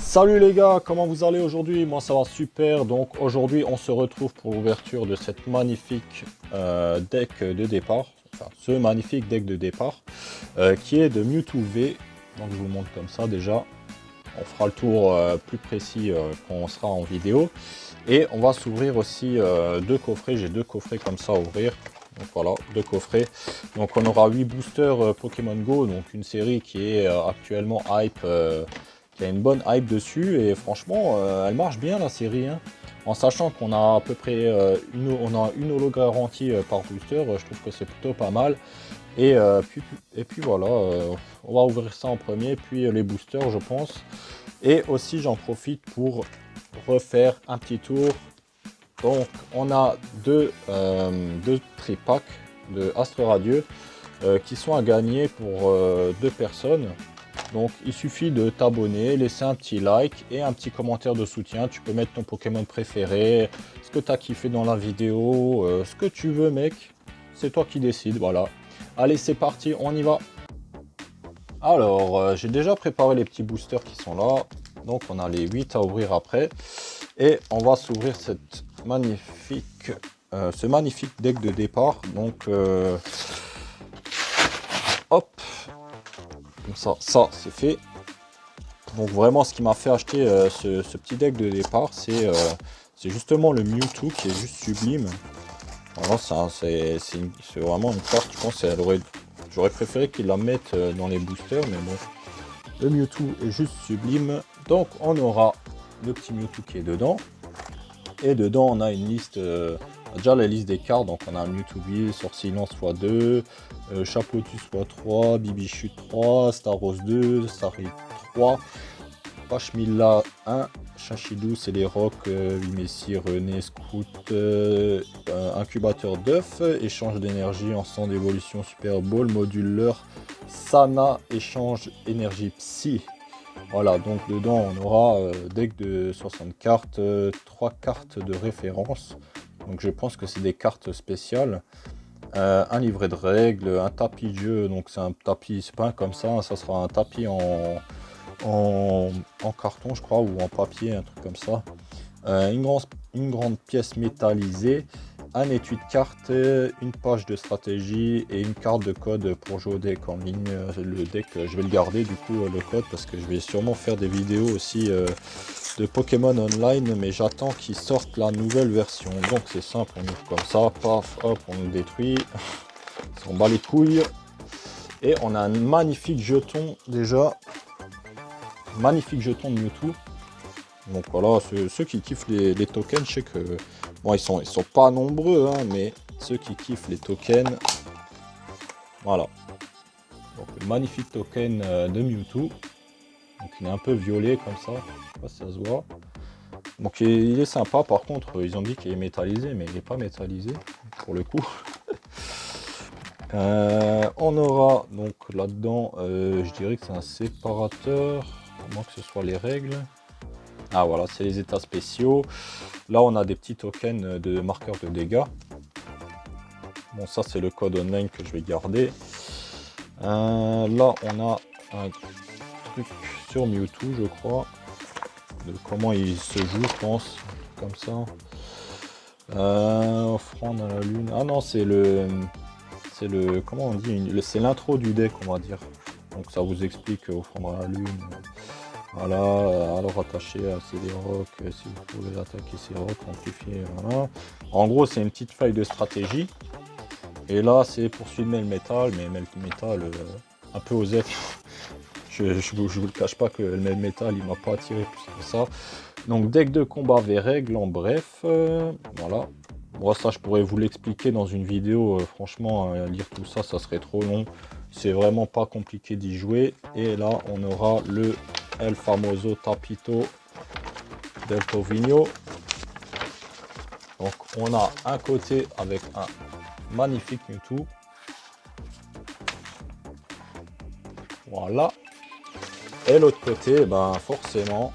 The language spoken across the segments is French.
Salut les gars, comment vous allez aujourd'hui? Moi ça va super. Donc aujourd'hui on se retrouve pour l'ouverture de cette magnifique deck de départ. Enfin ce magnifique deck de départ qui est de Mewtwo V. Donc je vous montre comme ça déjà. On fera le tour plus précis quand on sera en vidéo. Et on va s'ouvrir aussi deux coffrets. J'ai deux coffrets comme ça à ouvrir. Donc voilà, deux coffrets. Donc on aura 8 boosters Pokémon Go. Donc une série qui est actuellement hype. Qui a une bonne hype dessus. Et franchement, elle marche bien la série. Hein. En sachant qu'on a à peu près une holo garantie par booster. Je trouve que c'est plutôt pas mal. Et puis voilà, on va ouvrir ça en premier. Puis les boosters je pense. Et aussi j'en profite pour refaire un petit tour. Donc on a deux tripacks de Astre Radieux qui sont à gagner pour deux personnes. Donc il suffit de t'abonner, laisser un petit like et un petit commentaire de soutien. Tu peux mettre ton Pokémon préféré, ce que tu as kiffé dans la vidéo, ce que tu veux mec. C'est toi qui décides, voilà. Allez c'est parti, on y va. Alors j'ai déjà préparé les petits boosters qui sont là. Donc on a les 8 à ouvrir après. Et on va s'ouvrir ce magnifique deck de départ. Donc hop, comme ça c'est fait. Donc vraiment ce qui m'a fait acheter ce petit deck de départ, c'est justement le Mewtwo qui est juste sublime. Vraiment c'est vraiment une carte, je pense j'aurais préféré qu'ils la mettent dans les boosters, mais bon. Le Mewtwo est juste sublime. Donc on aura le petit Mewtwo qui est dedans. Et dedans on a une liste, déjà la liste des cartes. Donc on a Mewtwo V, Sorcilance x2, Chapotus x3, Bibichute 3, Staros 2, Starry 3, Pachmilla 1, Chachidou, c'est les rocs, Vimessi, René, Scout, Incubateur d'œuf, échange d'énergie, ensemble d'évolution Super Ball, moduleur, Sana, échange énergie Psy. Voilà, donc dedans on aura deck de 60 cartes, 3 cartes de référence. Donc je pense que c'est des cartes spéciales. Un livret de règles, un tapis de jeu, donc c'est un tapis, c'est pas comme ça sera un tapis en carton je crois, ou en papier, un truc comme ça. Une grande pièce métallisée, un étui de cartes, une page de stratégie et une carte de code pour jouer au deck en ligne. Le deck, je vais le garder du coup le code, parce que je vais sûrement faire des vidéos aussi de Pokémon Online, mais j'attends qu'ils sortent la nouvelle version. Donc c'est simple, on ouvre comme ça, paf, hop, on le détruit, on bat les couilles. Et on a un magnifique jeton déjà. Magnifique jeton de Mewtwo. Donc voilà, ceux qui kiffent les tokens, je sais que bon, ils sont pas nombreux, hein, mais ceux qui kiffent les tokens, voilà. Donc le magnifique token de Mewtwo. Donc il est un peu violet comme ça, je sais pas si ça se voit. Donc il est sympa, par contre ils ont dit qu'il est métallisé, mais il n'est pas métallisé pour le coup. On aura donc là-dedans, je dirais que c'est un séparateur, à moins que ce soit les règles. Ah voilà, c'est les états spéciaux. Là on a des petits tokens de marqueurs de dégâts. Bon ça c'est le code online que je vais garder. Là on a un truc sur Mewtwo je crois. De comment il se joue je pense. Comme ça. Offrande à la lune. Ah non c'est le... comment on dit, c'est l'intro du deck on va dire. Donc ça vous explique offrande à la lune. Voilà, alors attaché à ces rocs, si vous pouvez attaquer ces rocs, amplifier, voilà. En gros c'est une petite feuille de stratégie. Et là c'est poursuivre le métal, mais le métal un peu osé. je vous le cache pas que le métal il m'a pas attiré plus que ça. Donc deck de combat avec règles en bref, voilà. Bon ça je pourrais vous l'expliquer dans une vidéo, franchement lire tout ça ça serait trop long. C'est vraiment pas compliqué d'y jouer. Et là on aura le El Famoso Tapito del Tovigno. Donc on a un côté avec un magnifique Mewtwo. Voilà. Et l'autre côté, ben forcément,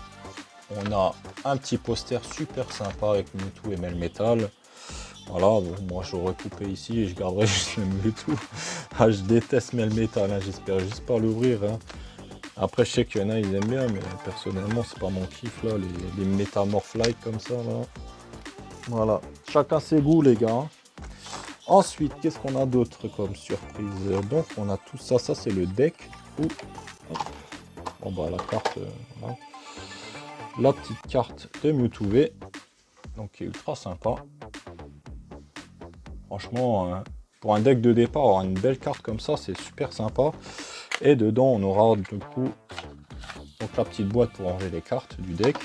on a un petit poster super sympa avec Mewtwo et Melmetal. Voilà, bon, moi j'aurais coupé ici et je garderai juste le Mewtwo. Ah, je déteste Melmetal, hein, j'espère juste pas l'ouvrir. Hein. Après, je sais qu'il y en a, ils aiment bien, mais personnellement, c'est pas mon kiff, là, les métamorph-like comme ça, là. Voilà, chacun ses goûts, les gars. Ensuite, qu'est-ce qu'on a d'autre comme surprise? Donc, on a tout ça. Ça, c'est le deck. Ouh. Bon, bah, la carte, voilà. La petite carte de Mewtwo V. Donc, qui est ultra sympa. Franchement, pour un deck de départ, avoir une belle carte comme ça, c'est super sympa. Et dedans, on aura du coup donc, la petite boîte pour ranger les cartes du deck.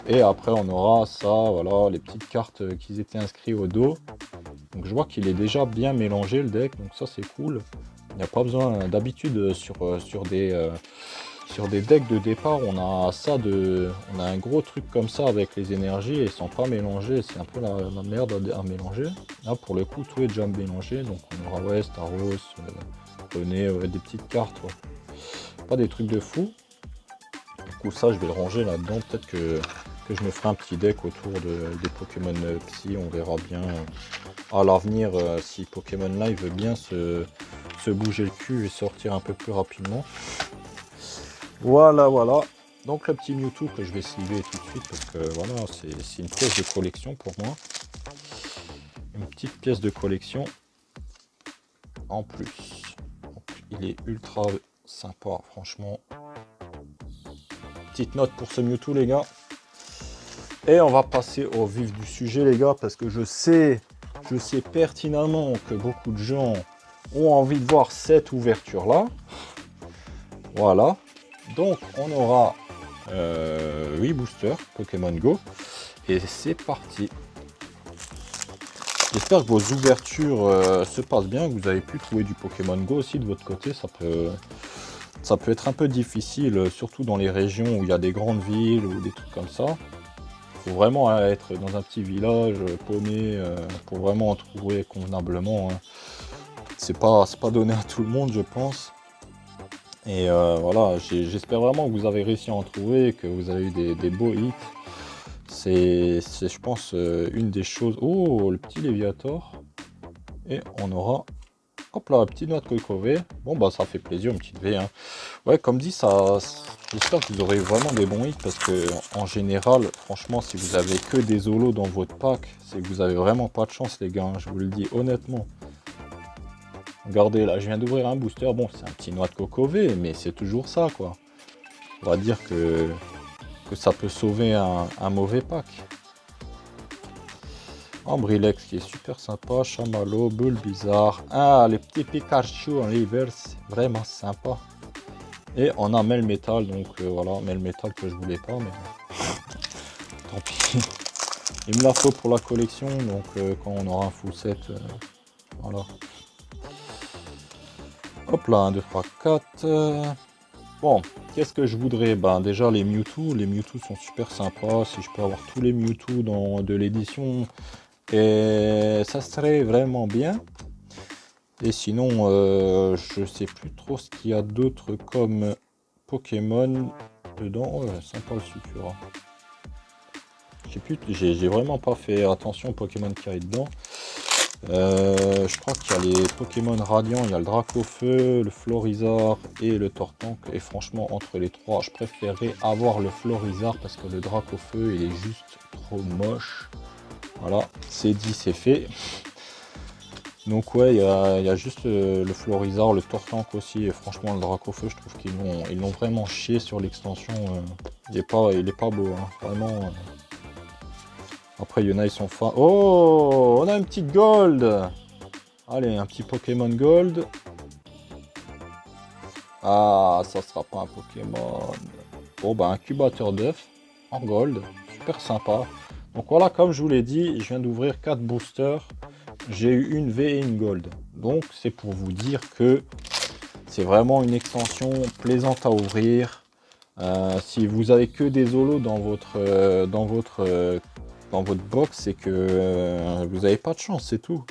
Et après, on aura ça, voilà, les petites cartes qui étaient inscrites au dos. Donc, je vois qu'il est déjà bien mélangé le deck, donc ça, c'est cool. Il n'y a pas besoin d'habitude sur des decks de départ, on a ça on a un gros truc comme ça avec les énergies et ils sont pas mélangés, c'est un peu la merde à mélanger. Là pour le coup tout est déjà mélangé, donc on aura ouais, Staros, René, des petites cartes, ouais. Pas des trucs de fou. Du coup ça je vais le ranger là-dedans, peut-être que je me ferai un petit deck autour des Pokémon Psy, on verra bien à l'avenir si Pokémon Live veut bien se bouger le cul et sortir un peu plus rapidement. Voilà, voilà. Donc le petit Mewtwo que je vais sliver tout de suite parce que voilà, c'est une pièce de collection pour moi. Une petite pièce de collection en plus. Donc, il est ultra sympa, franchement. Petite note pour ce Mewtwo, les gars. Et on va passer au vif du sujet, les gars, parce que je sais pertinemment que beaucoup de gens ont envie de voir cette ouverture-là. Voilà. Donc on aura 8 boosters Pokémon Go et c'est parti. J'espère que vos ouvertures se passent bien, que vous avez pu trouver du Pokémon Go aussi de votre côté. Ça peut être un peu difficile, surtout dans les régions où il y a des grandes villes ou des trucs comme ça. Il faut vraiment être dans un petit village paumé pour vraiment en trouver convenablement, hein. C'est pas donné à tout le monde, je pense. Et voilà, j'espère vraiment que vous avez réussi à en trouver, que vous avez eu des beaux hits. C'est je pense, une des choses... Oh, le petit Léviator. Et on aura... Hop là, petite noix de coco V. Bon, bah ça fait plaisir, une petite V, hein. Ouais, comme dit, ça... J'espère que vous aurez vraiment des bons hits, parce que en général, franchement, si vous avez que des holos dans votre pack, c'est que vous avez vraiment pas de chance, les gars, hein, je vous le dis honnêtement. Regardez, là, je viens d'ouvrir un booster. Bon, c'est un petit noix de coco V, mais c'est toujours ça, quoi. On va dire que ça peut sauver un mauvais pack. Ambrilex qui est super sympa. Chamallow, Bulbizarre. Ah, les petits Pikachu en reverse, vraiment sympa. Et on a Melmetal, donc voilà, Melmetal que je voulais pas, mais tant pis. Il me la faut pour la collection, donc quand on aura un full set, voilà. Hop là, 1, 2, 3, 4. Bon, qu'est-ce que je voudrais? Ben déjà les Mewtwo sont super sympas. Si je peux avoir tous les Mewtwo de l'édition, et ça serait vraiment bien. Et sinon, je sais plus trop ce qu'il y a d'autre comme Pokémon dedans. Ouais, sympa le Sucura. Je sais plus, j'ai vraiment pas fait attention aux Pokémon qu'il y a dedans. Je crois qu'il y a les Pokémon Radiant, il y a le Dracofeu, le Florizarre et le Tortank. Et franchement, entre les trois, je préférerais avoir le Florizarre parce que le Dracofeu, il est juste trop moche. Voilà, c'est dit, c'est fait. Donc ouais, il y a juste le Florizarre, le Tortank aussi. Et franchement, le Dracofeu, je trouve qu'ils l'ont vraiment chié sur l'extension. Il est pas beau, hein, vraiment. Après, il y en a, ils sont fins. Oh, on a une petite gold. Allez, un petit Pokémon Gold. Ah, ça sera pas un Pokémon. Bon, bah, incubateur d'œufs en gold. Super sympa. Donc voilà, comme je vous l'ai dit, je viens d'ouvrir 4 boosters. J'ai eu une V et une gold. Donc, c'est pour vous dire que c'est vraiment une extension plaisante à ouvrir. Si vous avez que des holos dans votre box, c'est que vous n'avez pas de chance, c'est tout.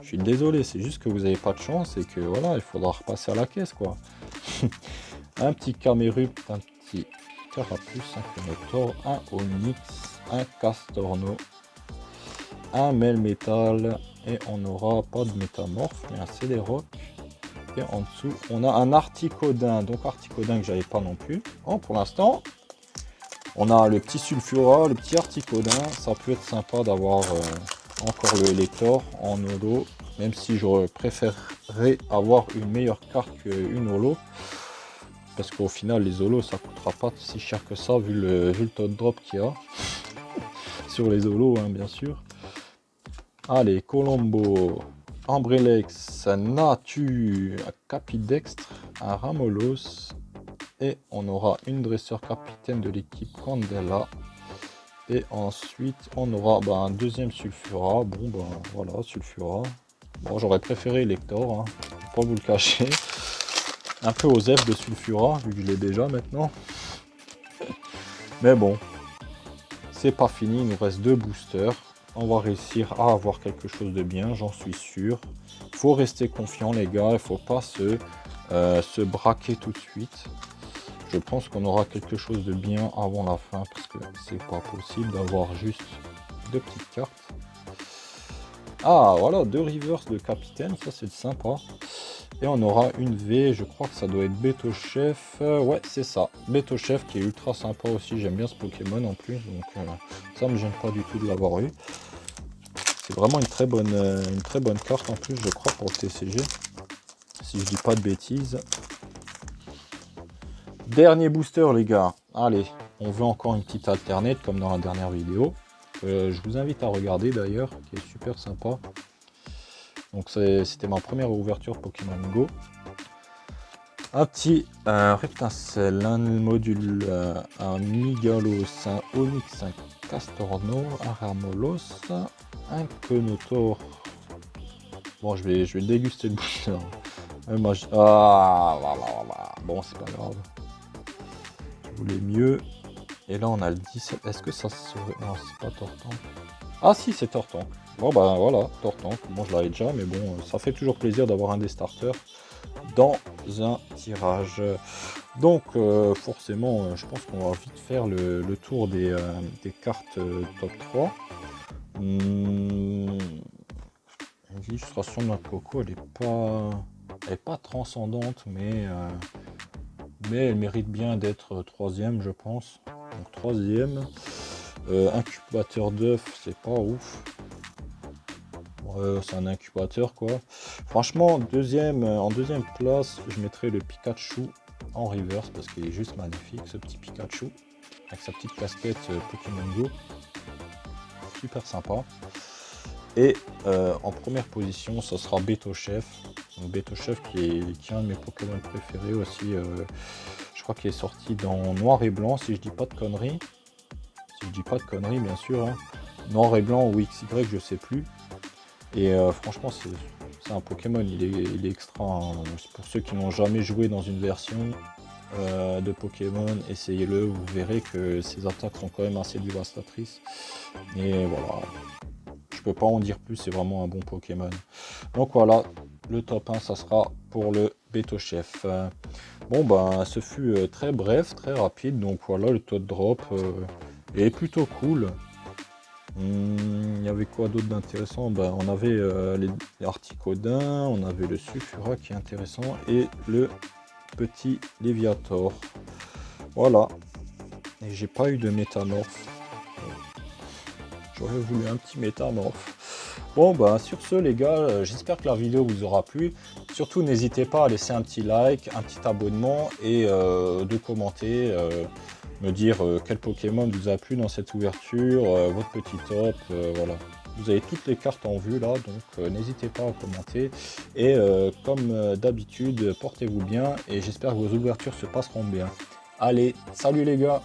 Je suis désolé, c'est juste que vous n'avez pas de chance et que voilà, il faudra repasser à la caisse, quoi. Un petit Camerupt, un petit Carapuce, un Venusaur, un Onix, un Castorno, un Melmetal et on n'aura pas de métamorphe, mais un Celeroc, Et en dessous, on a un Articodin. Donc Articodin que j'avais pas non plus. Oh, pour l'instant, on a le petit Sulfura, le petit Articodin. Ça peut être sympa d'avoir encore le Elector en holo. Même si je préférerais avoir une meilleure carte qu'une holo. Parce qu'au final, les holos, ça coûtera pas si cher que ça, vu le top drop qu'il y a. Sur les holos, hein, bien sûr. Allez, Colombo, Ambrelex, Natu, Capidextre, un Ramolos. Et on aura une dresseur capitaine de l'équipe Candela. Et ensuite, on aura un deuxième Sulfura. Bon, voilà, Sulfura. Bon, j'aurais préféré Elector, hein, pour pas vous le cacher. Un peu aux F de Sulfura, vu que je l'ai déjà maintenant. Mais bon, c'est pas fini, il nous reste 2 boosters. On va réussir à avoir quelque chose de bien, j'en suis sûr. Il faut rester confiant les gars, il ne faut pas se braquer tout de suite. Je pense qu'on aura quelque chose de bien avant la fin, parce que c'est pas possible d'avoir juste 2 petites cartes. Ah voilà, 2 reverse de capitaine, ça c'est sympa. Et on aura une V, je crois que ça doit être Beto Chef. Ouais, c'est ça. Beto Chef qui est ultra sympa aussi. J'aime bien ce Pokémon en plus. Donc ça me gêne pas du tout de l'avoir eu. C'est vraiment une très bonne carte en plus, je crois, pour le TCG. Si je dis pas de bêtises. Dernier booster, les gars. Allez, on veut encore une petite alternate comme dans la dernière vidéo. Je vous invite à regarder d'ailleurs, qui est super sympa. Donc c'était ma première ouverture Pokémon Go. Un petit Reptincelle, un module, un Migalos, un Onix, un Castorno, un Ramolos, un Conotor. Bon, je vais le déguster le booster. Ah, voilà. Bon, c'est pas grave. Je voulais mieux. Et là, on a le 17. Est-ce que ça serait... Non, c'est pas Tortank. Ah si, c'est Tortank. Bon voilà, Tortank. Bon, je l'avais déjà, mais bon, ça fait toujours plaisir d'avoir un des starters dans un tirage. Donc forcément, je pense qu'on va vite faire le tour des cartes top 3. L'illustration de notre Coco, elle est pas transcendante, mais elle mérite bien d'être 3ème, je pense. Donc 3ème. Incubateur d'œufs, c'est pas ouf. C'est un incubateur quoi. Franchement, en deuxième place, je mettrais le Pikachu en reverse parce qu'il est juste magnifique ce petit Pikachu avec sa petite casquette Pokémon Go. Super sympa. Et en première position, ce sera Beto Chef. Donc Beto Chef qui est un de mes Pokémon préférés aussi. Je crois qu'il est sorti dans Noir et Blanc si je dis pas de conneries. Si je dis pas de conneries bien sûr. Hein. Noir et Blanc ou XY, je sais plus. Et franchement, c'est un Pokémon, il est extra. Hein. Pour ceux qui n'ont jamais joué dans une version de Pokémon, essayez-le, vous verrez que ses attaques sont quand même assez dévastatrices. Et voilà, je peux pas en dire plus, c'est vraiment un bon Pokémon. Donc voilà, le top 1, ça sera pour le Beto Chef. Bon, ce fut très bref, très rapide. Donc voilà, le top drop est plutôt cool. Il y avait quoi d'autre d'intéressant? On avait les Articodins, on avait le Sulfura qui est intéressant et le petit Léviator. Voilà. Et j'ai pas eu de métamorphe. J'aurais voulu un petit métamorphe. Bon sur ce les gars, j'espère que la vidéo vous aura plu. Surtout n'hésitez pas à laisser un petit like, un petit abonnement et de commenter. Me dire quel Pokémon vous a plu dans cette ouverture, votre petit top, voilà. Vous avez toutes les cartes en vue là, donc n'hésitez pas à commenter. Et comme d'habitude, portez-vous bien et j'espère que vos ouvertures se passeront bien. Allez, salut les gars!